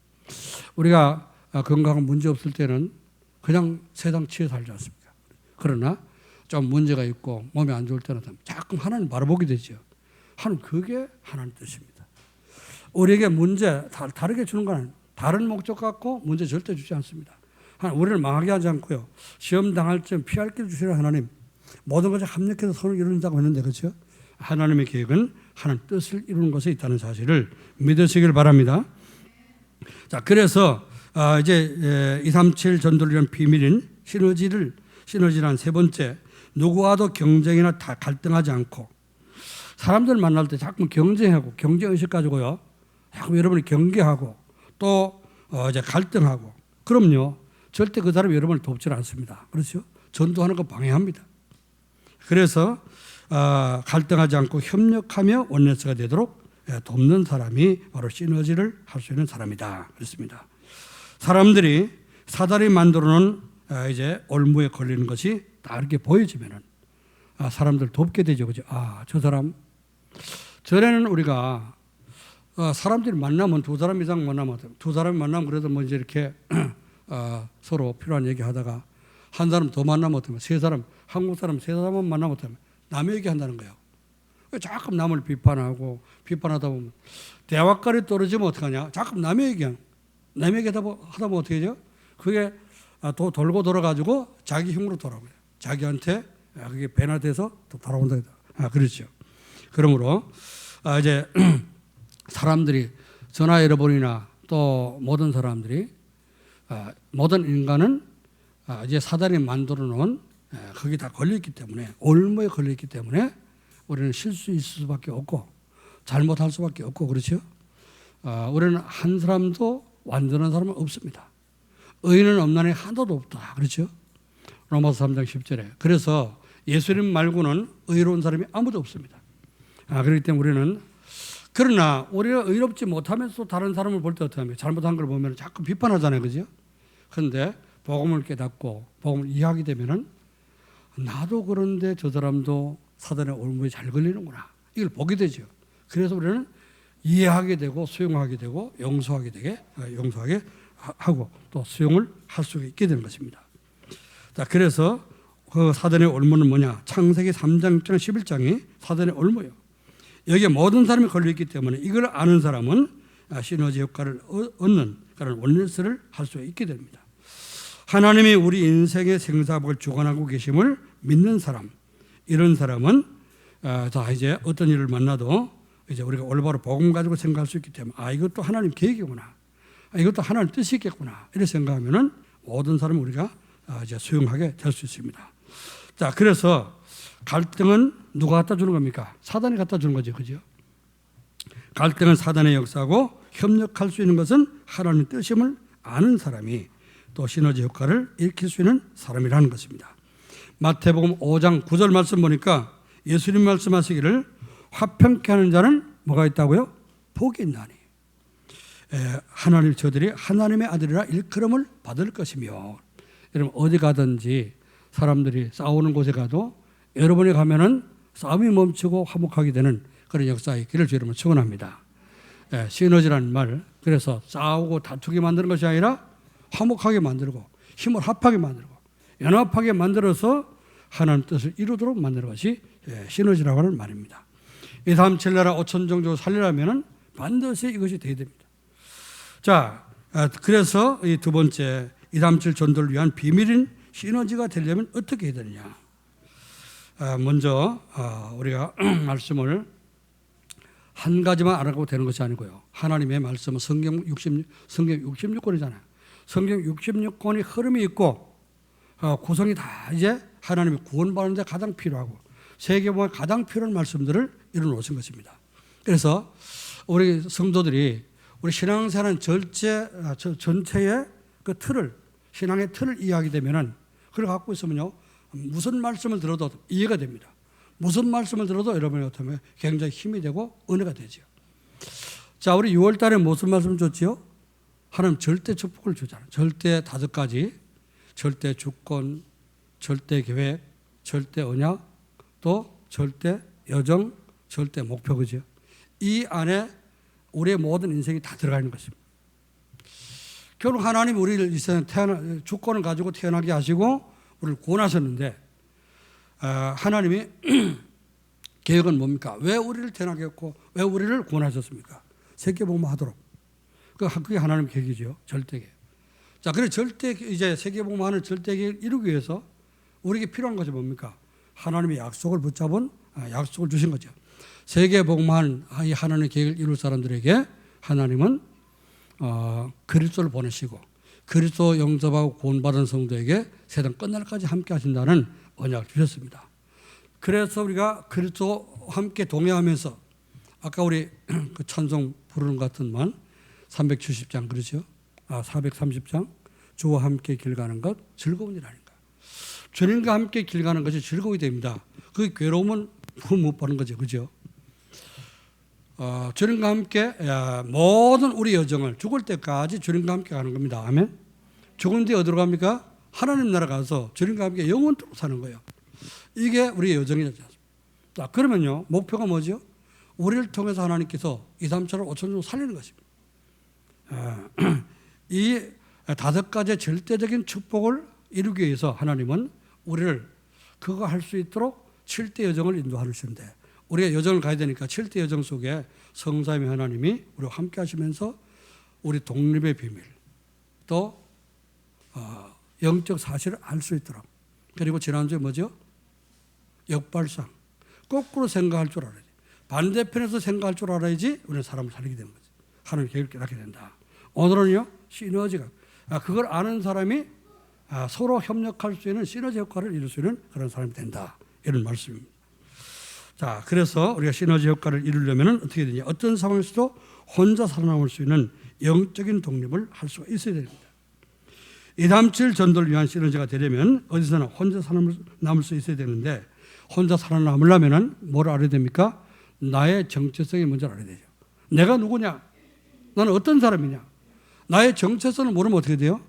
우리가 건강 문제 없을 때는 그냥 세상 치여 살지 않습니까? 그러나 좀 문제가 있고 몸이 안 좋을 때는 자꾸 하나님 바라보게 되죠. 하나님 그게 하나님 뜻입니다. 우리에게 문제 다르게 주는 건 다른 목적 갖고 문제 절대 주지 않습니다. 우리를 망하게 하지 않고요. 시험 당할 점 피할 길 주시라 하나님. 모든 것을 합력해서 선을 이룬다고 했는데 그렇죠? 하나님의 계획은 하나님 뜻을 이루는 것에 있다는 사실을 믿으시길 바랍니다. 자, 그래서 이제 237 전도를 위한 비밀인 시너지란 세 번째, 누구와도 경쟁이나 갈등하지 않고 사람들 만날 때 자꾸 경쟁하고 경쟁의식 가지고요. 자꾸 여러분이 경계하고 또 이제 갈등하고 그럼요. 절대 그 사람이 여러분을 돕지 않습니다. 그렇죠? 전도하는 거 방해합니다. 그래서 갈등하지 않고 협력하며 원네스가 되도록 돕는 사람이 바로 시너지를 할 수 있는 사람이다. 그렇습니다. 사람들이 사단이 만들어놓은 이제 올무에 걸리는 것이 다 이렇게 보여지면은 사람들 돕게 되죠. 그죠? 저 사람 전에는 우리가 사람들이 만나면 두 사람 이상 만나면 두 사람이 만나면 그래도 뭐 이제 이렇게 서로 필요한 얘기 하다가 한 사람 더 만나면 어떡하면 세 사람 한국 사람 세 사람만 만나면 어떡하면 남의 얘기 한다는 거예요. 자꾸 남을 비판하다 보면 대화거리 떨어지면 어떡하냐? 자꾸 남의 얘기 하다 보면 어떻게 되죠? 그게 또 돌고 돌아가지고 자기 힘으로 돌아오고요. 자기한테 그게 변화돼서 또 돌아온다. 그렇죠. 그러므로 이제 사람들이 전화 여러분이나 또 모든 사람들이 모든 인간은 이제 사단이 만들어 놓은 거기 다 걸려있기 때문에 올무에 걸려있기 때문에 우리는 실수 있을 수밖에 없고 잘못할 수밖에 없고 그렇죠. 우리는 한 사람도 완전한 사람은 없습니다. 의인은 없나니 하나도 없다. 그렇죠. 로마서 3장 10절에. 그래서 예수님 말고는 의로운 사람이 아무도 없습니다. 그렇기 때문에 우리는 그러나 우리가 의롭지 못하면서 다른 사람을 볼 때 어떻게 합니까? 잘못한 걸 보면 자꾸 비판하잖아요. 그죠? 그런데 복음을 깨닫고 복음을 이해하게 되면은 나도 그런데 저 사람도 사단의 올무에 잘 걸리는구나. 이걸 보게 되죠. 그래서 우리는 이해하게 되고 수용하게 되고 용서하게 하고 또 수용을 할 수 있게 되는 것입니다. 자, 그래서 그 사단의 올무는 뭐냐? 창세기 3장 11장이 사단의 올무예요. 여기에 모든 사람이 걸려있기 때문에 이걸 아는 사람은 시너지 효과를 얻는 그런 원리스를 할 수 있게 됩니다. 하나님이 우리 인생의 생사복을 주관하고 계심을 믿는 사람, 이런 사람은 자 이제 어떤 일을 만나도 이제 우리가 올바로 복음 가지고 생각할 수 있기 때문에 이것도 하나님 계획이구나, 이것도 하나님 뜻이겠구나 이렇게 생각하면은 모든 사람을 우리가 이제 수용하게 될 수 있습니다. 자, 그래서 갈등은 누가 갖다 주는 겁니까? 사단이 갖다 주는 거죠, 그죠? 갈등은 사단의 역사고 협력할 수 있는 것은 하나님의 뜻임을 아는 사람이 또 시너지 효과를 일으킬 수 있는 사람이라는 것입니다. 마태복음 5장 9절 말씀 보니까 예수님 말씀하시기를 화평케 하는 자는 뭐가 있다고요? 복이 있나니 하나님 저들이 하나님의 아들이라 일컬음을 받을 것이며. 여러분 어디 가든지 사람들이 싸우는 곳에 가도 여러분이 가면은 싸움이 멈추고 화목하게 되는 그런 역사의 길을 주님은 축원합니다. 시너지라는 말, 그래서 싸우고 다투게 만드는 것이 아니라 화목하게 만들고 힘을 합하게 만들고 연합하게 만들어서 하나님 뜻을 이루도록 만드는 것이 시너지라고 하는 말입니다. 237나라 5천 종족을 살리려면 반드시 이것이 되어야 됩니다. 자, 그래서 이 두 번째 237 전도를 위한 비밀인 시너지가 되려면 어떻게 해야 되느냐. 먼저 우리가 말씀을 한 가지만 알아가고 되는 것이 아니고요. 하나님의 말씀은 성경 66권이잖아요. 성경 66권이 흐름이 있고 구성이 다 이제 하나님의 구원받는 데 가장 필요하고 세계보험에 가장 필요한 말씀들을 이루어놓으신 것입니다. 그래서 우리 성도들이 우리 신앙생활 전체의 그 틀을, 신앙의 틀을 이해하게 되면은 그걸 갖고 있으면요, 무슨 말씀을 들어도 이해가 됩니다. 무슨 말씀을 들어도 여러분이 어떻게 굉장히 힘이 되고 은혜가 되죠. 자, 우리 6월 달에 무슨 말씀 줬지요? 하나님 절대 축복을 주잖아요. 절대 5가지, 절대 주권, 절대 계획, 절대 언약, 또 절대 여정, 절대 목표, 그죠? 이 안에 우리의 모든 인생이 다 들어가 있는 것입니다. 결국 하나님 우리를 주권을 가지고 태어나게 하시고 우리를 구원하셨는데 하나님이 계획은 뭡니까? 왜 우리를 태어나게 했고 왜 우리를 구원하셨습니까? 세계복음화하도록. 그게 하나님 계획이죠. 절대계획. 자, 그래서 이제 세계복음화하는 절대계획을 이루기 위해서 우리에게 필요한 것이 뭡니까? 하나님의 약속을 붙잡은 약속을 주신 거죠. 세계복음화하는 이 하나님의 계획을 이룰 사람들에게 하나님은 그리스도를 보내시고 그리스도 영접하고 구원받은 성도에게 세상 끝날까지 함께 하신다는 언약을 주셨습니다. 그래서 우리가 그리스도와 함께 동행하면서 아까 우리 그 찬송 부르는 것 같은 만 370장 그렇죠? 430장 주와 함께 길 가는 것 즐거운 일 아닌가. 주님과 함께 길 가는 것이 즐거움이 됩니다. 그 괴로움은 못 보는 거죠. 그죠? 주님과 함께 모든 우리 여정을 죽을 때까지 주님과 함께 가는 겁니다. 아멘. 죽은 뒤에 어디로 갑니까? 하나님 나라 가서 주님과 함께 영원토록 사는 거예요. 이게 우리의 여정이죠. 자, 그러면요, 목표가 뭐죠? 우리를 통해서 하나님께서 237을 5천 종 살리는 것입니다. 이 5가지 절대적인 축복을 이루기 위해서 하나님은 우리를 그거 할 수 있도록 7대 여정을 인도하시는데 우리가 여정을 가야 되니까 7대 여정 속에 성삼위 하나님이 우리와 함께 하시면서 우리 독립의 비밀 또 영적 사실을 알 수 있도록 그리고 지난주에 뭐죠? 역발상 거꾸로 생각할 줄 알아야지. 반대편에서 생각할 줄 알아야지 우리는 사람을 살리게 되는 거지. 하나님의 계획을 깨닫게 된다. 오늘은요 시너지가 그걸 아는 사람이 서로 협력할 수 있는 시너지 효과를 이룰 수 있는 그런 사람이 된다. 이런 말씀입니다. 자, 그래서 우리가 시너지 효과를 이루려면 어떻게 되냐? 어떤 상황에서도 혼자 살아남을 수 있는 영적인 독립을 할 수가 있어야 됩니다. 237 전도를 위한 시너지가 되려면 어디서나 혼자 살아남을 수 있어야 되는데 혼자 살아남으려면 뭘 알아야 됩니까? 나의 정체성이 먼저 알아야 되죠. 내가 누구냐? 나는 어떤 사람이냐? 나의 정체성을 모르면 어떻게 돼요?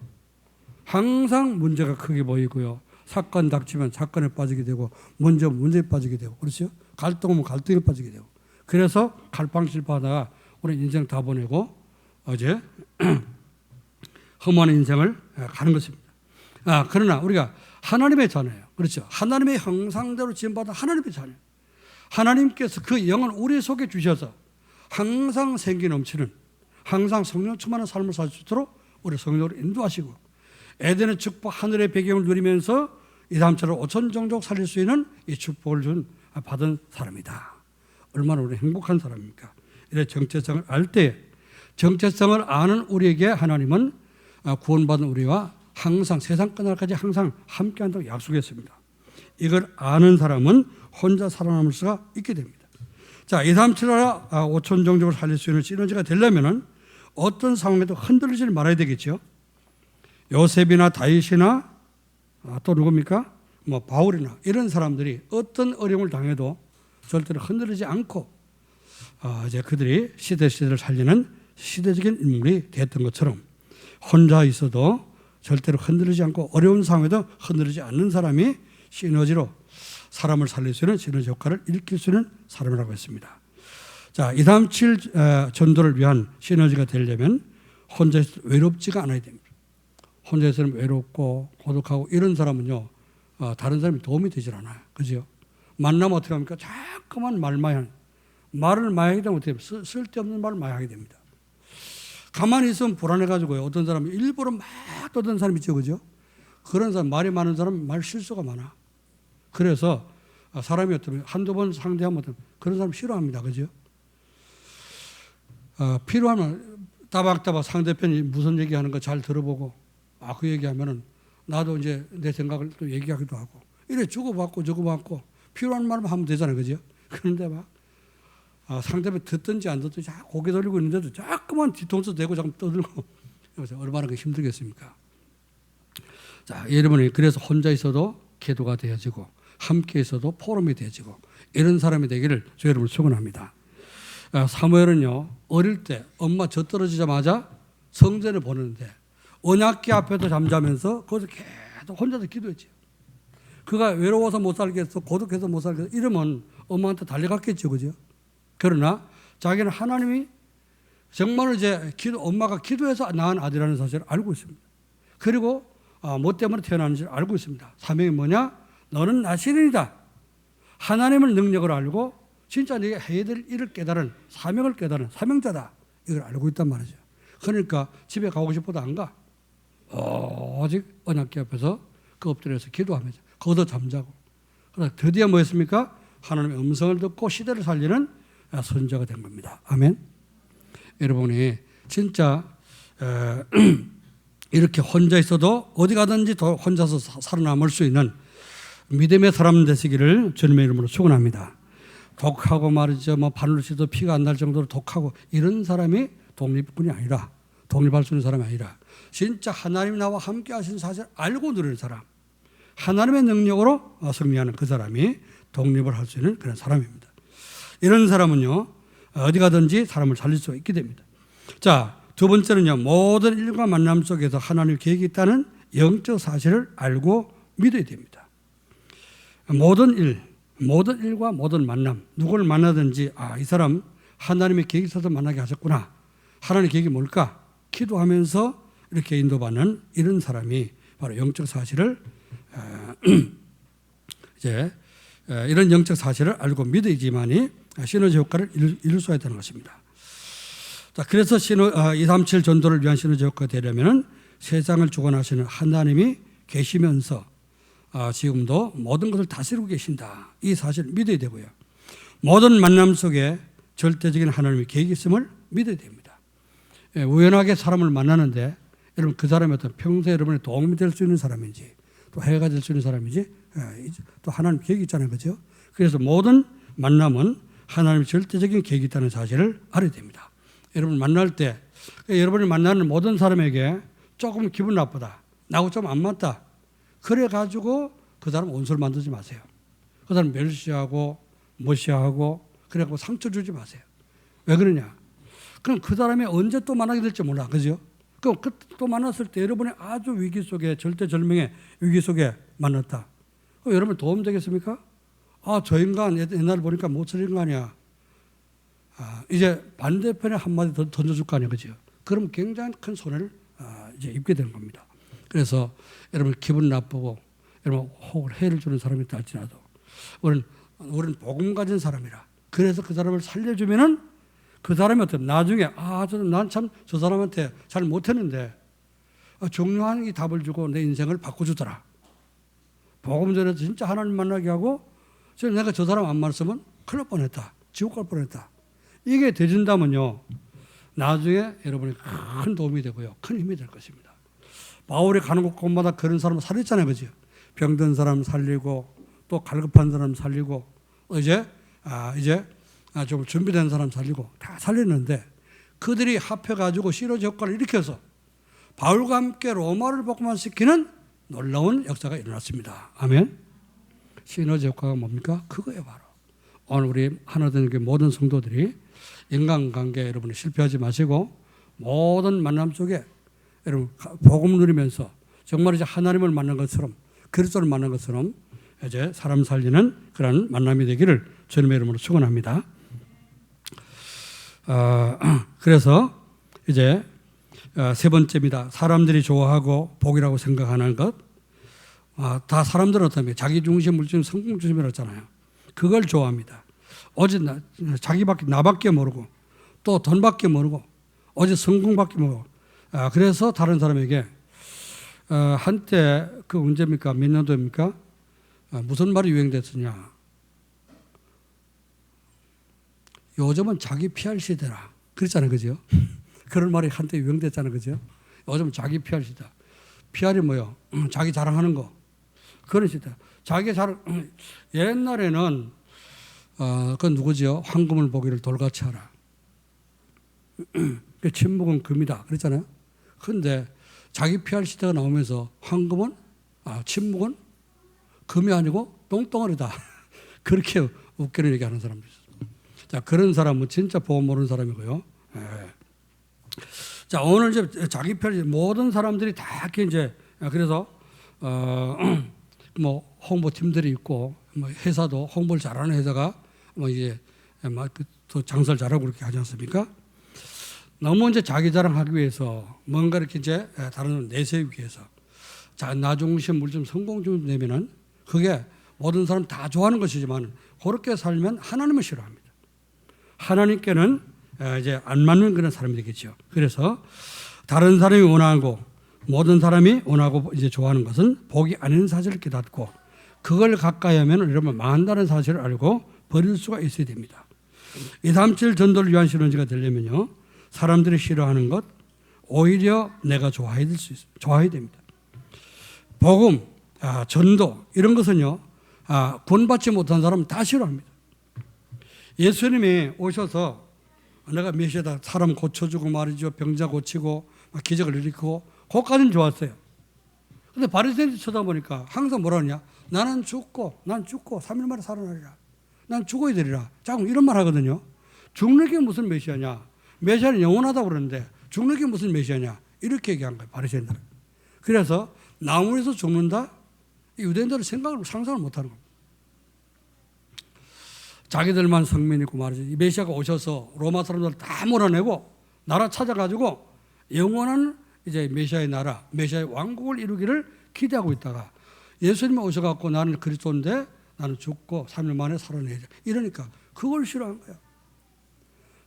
항상 문제가 크게 보이고요. 사건 닥치면 사건에 빠지게 되고 문제에 빠지게 되고 그렇죠? 갈등하면 갈등에 빠지게 되고 그래서 갈팡질팡하다가 우리 인생 다 보내고 어제 험한 인생을 가는 것입니다. 그러나 우리가 하나님의 자녀예요. 그렇죠? 하나님의 형상대로 지음받은 하나님의 자녀. 하나님께서 그 영을 우리 속에 주셔서 항상 생기 넘치는 항상 성령 충만한 삶을 살 수 있도록 우리 성령으로 인도하시고 에덴의 축복 하늘의 배경을 누리면서 237을 5천 종족 살릴 수 있는 이 축복을 받은 사람이다. 얼마나 우리 행복한 사람입니까? 이래 정체성을 알 때 정체성을 아는 우리에게 하나님은 구원받은 우리와 항상 세상 끝날까지 항상 함께한다고 약속했습니다. 이걸 아는 사람은 혼자 살아남을 수가 있게 됩니다. 자, 237을 5천 종족을 살릴 수 있는 시너지가 되려면 어떤 상황에도 흔들리지 말아야 되겠죠. 요셉이나 다윗이나 또 누굽니까? 바울이나 이런 사람들이 어떤 어려움을 당해도 절대로 흔들리지 않고 이제 그들이 시대를 살리는 시대적인 인물이 됐던 것처럼 혼자 있어도 절대로 흔들리지 않고 어려운 상황에도 흔들리지 않는 사람이 시너지로 사람을 살릴 수 있는 시너지 효과를 일으킬 수 있는 사람이라고 했습니다. 자, 237 전도를 위한 시너지가 되려면 혼자 외롭지가 않아야 됩니다. 혼자 있으면 외롭고 고독하고 이런 사람은요, 다른 사람이 도움이 되질 않아요. 그죠? 만나면 어떻게 합니까? 자꾸만 말을 많이 하게 되면 어떻게 됩니까? 쓸데없는 말을 많이 하게 됩니다. 가만히 있으면 불안해가지고요. 어떤 사람은 일부러 막 떠드는 사람이 있죠. 그죠? 그런 사람, 말이 많은 사람은 말 실수가 많아. 그래서 사람이 어떤 한두 번 상대하면 그런 사람 싫어합니다. 그죠? 필요하면 따박따박 상대편이 무슨 얘기하는 거 잘 들어보고 그 얘기하면은 나도 이제 내 생각을 또 얘기하기도 하고 이래 주고받고 필요한 말만 하면 되잖아요. 그죠? 그런데 막 상대편 듣든지 안 듣든지 고개 돌리고 있는데도 자꾸만 뒤통수 대고 자꾸 떠들고 얼마나 힘들겠습니까? 자, 여러분이 그래서 혼자 있어도 기도가 되어지고 함께 있어도 포럼이 되어지고 이런 사람이 되기를 저 여러분을 축원합니다. 사무엘은요, 어릴 때 엄마 젖 떨어지자마자 성전에 보내는데 언약궤 앞에서 잠자면서 거기서 계속 혼자서 기도했죠. 그가 외로워서 못 살겠어, 고독해서 못 살겠어 이러면 엄마한테 달려갔겠죠. 그죠? 그러나 자기는 하나님이 정말 이제 엄마가 기도해서 낳은 아들이라는 사실을 알고 있습니다. 그리고 뭐 때문에 태어났는지 알고 있습니다. 사명이 뭐냐? 너는 나시린이다. 하나님의 능력을 알고 진짜 네가 해야 될 일을 깨달은 사명을 깨달은 사명자다. 이걸 알고 있단 말이죠. 그러니까 집에 가고 싶어도 안 가. 오직 언약궤 앞에서 그 엎드려서 기도하면서 거기서 잠자고. 그래서 드디어 뭐였습니까? 하나님의 음성을 듣고 시대를 살리는 선지자가 된 겁니다. 아멘. 여러분이 진짜 이렇게 혼자 있어도 어디 가든지 혼자서 살아남을 수 있는 믿음의 사람 되시기를 주님의 이름으로 축원합니다. 독하고 말이죠. 바늘로 찌도 피가 안 날 정도로 독하고 이런 사람이 독립군이 아니라 독립할 수 있는 사람이 아니라 진짜 하나님 나와 함께 하신 사실을 알고 누리는 사람, 하나님의 능력으로 승리하는 그 사람이 독립을 할 수 있는 그런 사람입니다. 이런 사람은요, 어디 가든지 사람을 살릴 수 있게 됩니다. 자, 두 번째는요, 모든 일과 만남 속에서 하나님의 계획이 있다는 영적 사실을 알고 믿어야 됩니다. 모든 일과 모든 만남, 누구를 만나든지 이 사람 하나님의 계획이 있어서 만나게 하셨구나. 하나님의 계획이 뭘까? 기도하면서 이렇게 인도받는 이런 사람이 바로 영적 사실을 이런 영적 사실을 알고 믿어야지만이 시너지 효과를 이룰 수 있다는 것입니다. 자, 그래서 237 전도를 위한 시너지 효과가 되려면 세상을 주관하시는 하나님이 계시면서 지금도 모든 것을 다스리고 계신다. 이 사실을 믿어야 되고요. 모든 만남 속에 절대적인 하나님의 계획이 있음을 믿어야 됩니다. 우연하게 사람을 만나는데 여러분 그 사람이 어떤 평소에 여러분의 도움이 될 수 있는 사람인지 또 해가 될 수 있는 사람인지 또 하나님 계획이 있잖아요. 그렇죠? 그래서 모든 만남은 하나님의 절대적인 계획이 있다는 사실을 알아야 됩니다. 여러분 만날 때 여러분이 만나는 모든 사람에게 조금 기분 나쁘다. 나하고 좀 안 맞다. 그래가지고 그 사람 원수를 만들지 마세요. 그 사람 멸시하고 무시하고 그래갖고 상처 주지 마세요. 왜 그러냐? 그럼 그 사람이 언제 또 만나게 될지 몰라. 그죠? 그럼 또 만났을 때 여러분이 아주 위기 속에 절대절명의 위기 속에 만났다. 그럼 여러분 도움 되겠습니까? 저 인간 옛날에 보니까 못쓸 인간이야. 이제 반대편에 한마디 더 던져줄 거 아니에요. 그죠? 그럼 굉장히 큰 손해를 이제 입게 되는 겁니다. 그래서 여러분 기분 나쁘고 여러분 혹을 해를 주는 사람이 있다 할지라도 우리는 복음 가진 사람이라 그래서 그 사람을 살려주면은 그 사람이 어떤 나중에 난 참 저 사람한테 잘 못했는데 중요한 이 답을 주고 내 인생을 바꿔주더라. 복음 전에서 진짜 하나님 만나게 하고 지금 내가 저 사람 안 만났으면 큰일 날 뻔했다. 지옥 갈 뻔했다. 이게 되진다면요 나중에 여러분이 큰 도움이 되고요 큰 힘이 될 것입니다. 바울이 가는 곳마다 그런 사람을 살렸잖아요. 그죠? 병든 사람 살리고 또 갈급한 사람 살리고 이제 좀 준비된 사람 살리고 다 살렸는데 그들이 합해가지고 시너지 효과를 일으켜서 바울과 함께 로마를 복음화시키는 놀라운 역사가 일어났습니다. 아멘. 시너지 효과가 뭡니까? 그거예요 바로. 오늘 우리 하나된 모든 성도들이 인간관계 여러분이 실패하지 마시고 모든 만남 속에 여러분 복음 누리면서 정말 이제 하나님을 만난 것처럼 그리스도를 만난 것처럼 이제 사람 살리는 그런 만남이 되기를 주님의 이름으로 축원합니다. 그래서 이제 세 번째입니다. 사람들이 좋아하고 복이라고 생각하는 것. 다 사람들은 어떻게 자기 중심, 물중, 성공 중심이라고 했잖아요. 그걸 좋아합니다. 오직 자기밖에 나밖에 모르고 또 돈밖에 모르고 오직 성공밖에 모르고. 그래서 다른 사람에게 한때 그 언제입니까? 몇 년도입니까? 무슨 말이 유행됐느냐? 요즘은 자기 PR 시대라. 그랬잖아요, 그죠? 그런 말이 한때 유행됐잖아요, 그죠? 요즘은 자기 PR 시대. PR이 뭐요? 자기 자랑하는 거. 그런 시대. 자기 자랑. 옛날에는 그건 누구지요? 황금을 보기를 돌같이 하라. 침묵은 금이다. 그랬잖아요. 그런데 자기 PR 시대가 나오면서 황금은 침묵은 금이 아니고 똥덩어리다. 그렇게 웃기는 얘기하는 사람도 있어요. 자, 그런 사람은 진짜 보험 모르는 사람이고요. 자, 오늘 이제 자기 PR 모든 사람들이 다 이제 그래서 뭐 홍보팀들이 있고 뭐 회사도 홍보를 잘하는 회사가 뭐 이제 또 장사를 잘하고 그렇게 하지 않습니까? 너무 이제 자기 자랑하기 위해서 뭔가 이렇게 이제 다른 내세우기 위해서 나 중심, 물중, 성공 중심 되면은 그게 모든 사람 다 좋아하는 것이지만 그렇게 살면 하나님을 싫어합니다. 하나님께는 이제 안 맞는 그런 사람이 되겠죠. 그래서 다른 사람이 원하고 모든 사람이 원하고 이제 좋아하는 것은 복이 아닌 사실을 깨닫고 그걸 가까이 하면 여러분 망한다는 사실을 알고 버릴 수가 있어야 됩니다. 237 전도를 위한 신론지가 되려면요. 사람들이 싫어하는 것 오히려 내가 좋아해야 됩니다. 복음, 전도 이런 것은요. 구원받지 못한 사람은 다 싫어합니다. 예수님이 오셔서 내가 메시아다 사람 고쳐주고 말이죠. 병자 고치고 기적을 일으키고 그것까지는 좋았어요. 그런데 바리새인들 쳐다보니까 항상 뭐라 하냐. 난 죽고 3일 만에 살아나리라. 난 죽어야 되리라. 자꾸 이런 말 하거든요. 죽는 게 무슨 메시아냐. 메시아는 영원하다고 그러는데 죽는 게 무슨 메시아냐. 이렇게 얘기한 거예요. 바리새인들은. 그래서 나무에서 죽는다? 유대인들은 상상을 못하는 겁니다. 자기들만 성민이고 말이죠. 이 메시아가 오셔서 로마 사람들 다 몰아내고 나라 찾아가지고 영원한 이제 메시아의 나라, 메시아의 왕국을 이루기를 기대하고 있다가 예수님이 오셔갖고 나는 그리스도인데 나는 죽고 3일 만에 살아내자. 이러니까 그걸 싫어한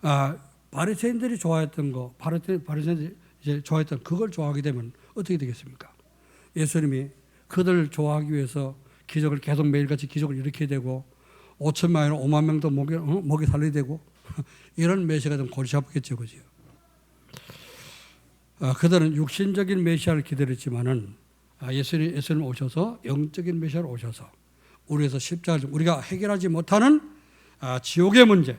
거야. 바리새인들이 좋아했던 거, 바리새인들이 이제 좋아했던 그걸 좋아하게 되면 어떻게 되겠습니까? 예수님이 그들 좋아하기 위해서 기적을 계속 매일같이 기적을 일으켜야 되고 5천만 명, 5만 명도 목에 살려야 되고 이런 메시아가 좀 골치 아프겠죠, 그죠? 그들은 육신적인 메시아를 기다렸지만은 예수님 오셔서 영적인 메시아로 오셔서 우리에서 십자가를 우리가 해결하지 못하는 지옥의 문제,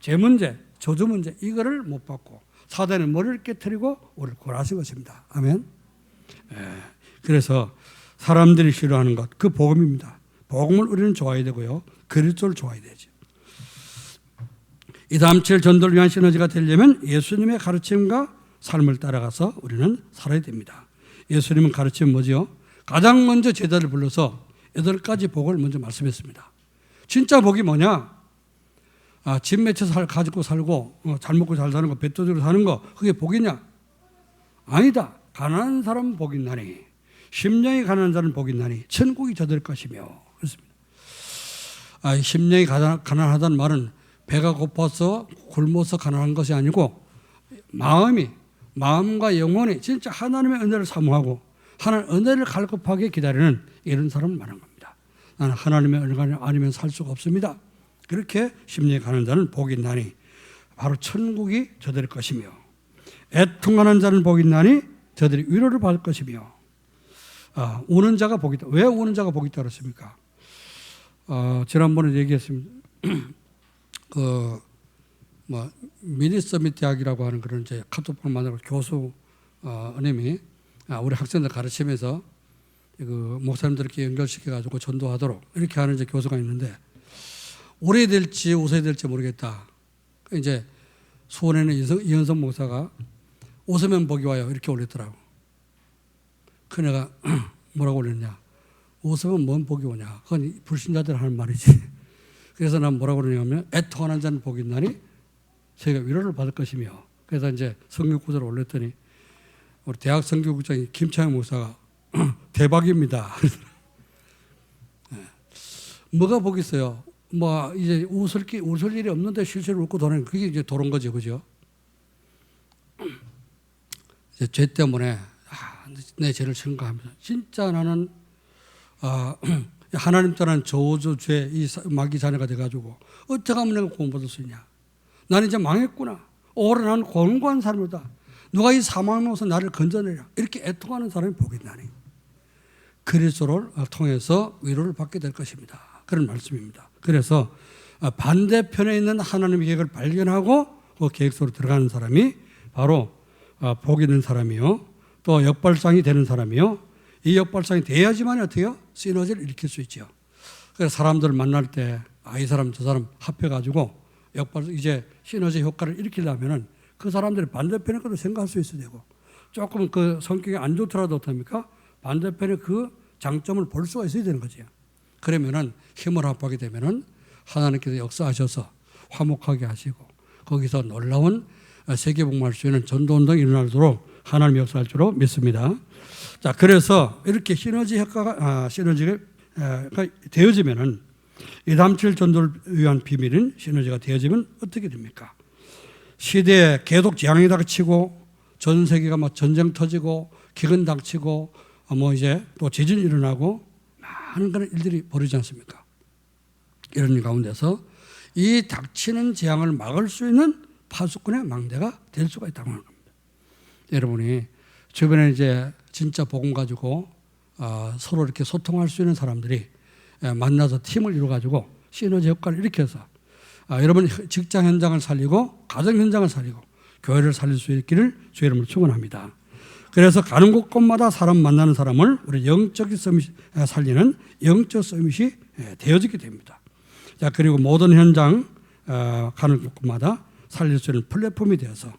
죄 문제, 저주 문제 이거를 못 받고 사단의 머리를 깨트리고 우리를 구원하신 것입니다. 아멘. 그래서 사람들이 싫어하는 것, 그 복음입니다. 복음을 우리는 좋아해야 되고요. 그리스도를 좋아해야 되죠. 237 전도를 위한 시너지가 되려면 예수님의 가르침과 삶을 따라가서 우리는 살아야 됩니다. 예수님은 가르치면 뭐죠? 가장 먼저 제자를 불러서 8가지 복을 먼저 말씀했습니다. 진짜 복이 뭐냐? 집 맺혀 가지고 살고 잘 먹고 잘 사는 거, 뱃도지로 사는 거 그게 복이냐? 아니다. 가난한 사람은 복이 있나니 심령이 가난한 자는 복이 있나니 천국이 저들 것이며 그렇습니다. 심령이 가난하다는 말은 배가 고파서 굶어서 가난한 것이 아니고 마음과 영혼이 진짜 하나님의 은혜를 사모하고 하나님의 은혜를 갈급하게 기다리는 이런 사람을 말하는 겁니다. 나는 하나님의 은혜가 아니면 살 수가 없습니다. 그렇게 심령이 가난한 자는 복이 있나니 바로 천국이 저들 것이며 애통하는 자는 복이 있나니 저들이 위로를 받을 것이며 우는 자가 복이 있다. 왜 우는 자가 복이 있다 그랬습니까? 지난번에 얘기했습니다. 미니서밋 대학이라고 하는 그런 이제 카톡방을 만들고 교수님이 우리 학생들 가르치면서 그 목사님들께 연결시켜가지고 전도하도록 이렇게 하는 이제 교수가 있는데 오래 될지 웃어야 될지 모르겠다. 이제 수원에는 이현성 목사가 웃으면 복이 와요 이렇게 올렸더라고. 큰애가 뭐라고 그랬냐. 웃으면 뭔 복이 오냐. 그건 불신자들 하는 말이지. 그래서 난 뭐라고 그러냐면 애통하는 자는 복이 있나니 저희가 위로를 받을 것이며, 그래서 이제 성경 구절을 올렸더니 우리 대학 선교국장이 김창현 목사가 대박입니다. 뭐가 복이 있어요? 뭐 이제 웃을 일이 없는데 실제로 웃고 도는, 그게 이제 도는 거죠, 그죠? 이제 죄 때문에 내 죄를 증거하면서 진짜 나는 하나님 따른 저주 죄 이 마귀 자녀가 돼가지고 어떻게 하면 내가 구원받을 수 있냐? 나는 이제 망했구나. 오래 나는 곤고한 삶이다. 누가 이 사망으로서 나를 건져내라. 이렇게 애통하는 사람이 복이 있나니 그리스도를 통해서 위로를 받게 될 것입니다. 그런 말씀입니다. 그래서 반대편에 있는 하나님의 계획을 발견하고 그 계획 속으로 들어가는 사람이 바로 복 있는 사람이요, 또 역발상이 되는 사람이요. 이 역발상이 돼야지만 어때요? 시너지를 일으킬 수 있죠. 그래서 사람들을 만날 때 이 사람 저 사람 합해가지고 이제 시너지 효과를 일으키려면은 그 사람들이 반대편의 것도 생각할 수 있어야 되고, 조금 그 성격이 안 좋더라도 어떻습니까? 반대편의 그 장점을 볼 수가 있어야 되는 거죠. 그러면은 힘을 합하게 되면은 하나님께서 역사하셔서 화목하게 하시고 거기서 놀라운 세계복음할 수 있는 전도운동이 일어나도록 하나님 역사할 줄로 믿습니다. 자, 그래서 이렇게 시너지 효과가 시너지가 되어지면은 237 전도를 위한 비밀은 시너지가 되어지면 어떻게 됩니까? 시대에 계속 재앙이 닥치고 전 세계가 막 전쟁 터지고 기근 닥치고 뭐 이제 또 지진이 일어나고 많은 그런 일들이 벌어지지 않습니까? 이런 일 가운데서 이 닥치는 재앙을 막을 수 있는 파수꾼의 망대가 될 수가 있다고 하는 겁니다. 여러분이 주변에 이제 진짜 복음 가지고 서로 이렇게 소통할 수 있는 사람들이 만나서 팀을 이루어가지고 시너지 효과를 일으켜서 여러분 직장 현장을 살리고 가정 현장을 살리고 교회를 살릴 수 있기를 주의 이름으로 축원합니다. 그래서 가는 곳곳마다 사람 만나는 사람을 우리 영적 서밋 살리는 영적 서밋이 되어지게 됩니다. 자, 그리고 모든 현장 가는 곳곳마다 살릴 수 있는 플랫폼이 되어서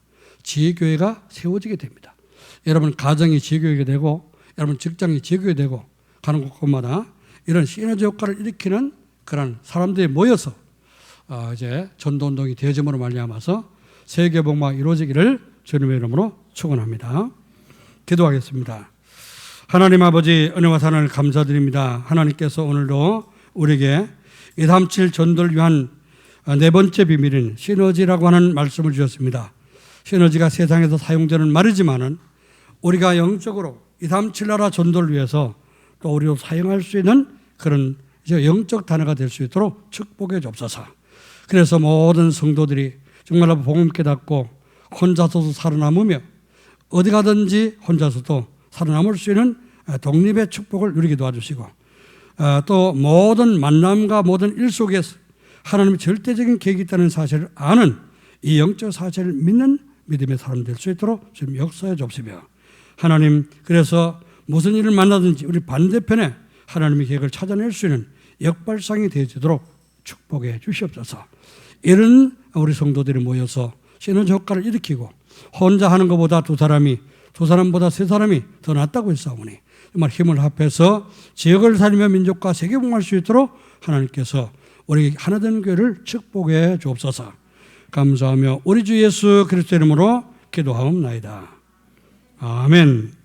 지혜교회가 세워지게 됩니다. 여러분 가정이 지혜교회가 되고 여러분 직장이 지혜교회가 되고 가는 곳곳마다 이런 시너지 효과를 일으키는 그런 사람들이 모여서 이제 전도운동이 되어짐으로 말미암아서 세계복음화가 이루어지기를 주님의 이름으로 축원합니다. 기도하겠습니다. 하나님 아버지, 은혜와 사랑을 감사드립니다. 하나님께서 오늘도 우리에게 237 전도를 위한 네 번째 비밀인 시너지라고 하는 말씀을 주셨습니다. 시너지가 세상에서 사용되는 말이지만은 우리가 영적으로 237 나라 전도를 위해서 또 우리로 사용할 수 있는 그런 영적 단어가 될 수 있도록 축복해 주옵소서. 그래서 모든 성도들이 정말로 복음 깨닫고 혼자서도 살아남으며 어디 가든지 혼자서도 살아남을 수 있는 독립의 축복을 누리게 도와주시고, 또 모든 만남과 모든 일 속에서 하나님의 절대적인 계획이 있다는 사실을 아는 이 영적 사실을 믿는 믿음의 사람 될 수 있도록 지금 역사해 주옵시며, 하나님 그래서 무슨 일을 만나든지 우리 반대편에 하나님의 계획을 찾아낼 수 있는 역발상이 되어지도록 축복해 주시옵소서. 이런 우리 성도들이 모여서 시너지 효과를 일으키고 혼자 하는 것보다 두 사람보다 세 사람이 더 낫다고 했사오니 정말 힘을 합해서 지역을 살리며 민족과 세계복음할 수 있도록 하나님께서 우리 하나된 교회를 축복해 주옵소서. 감사하며 우리 주 예수 그리스도 이름으로 기도하옵나이다. 아멘.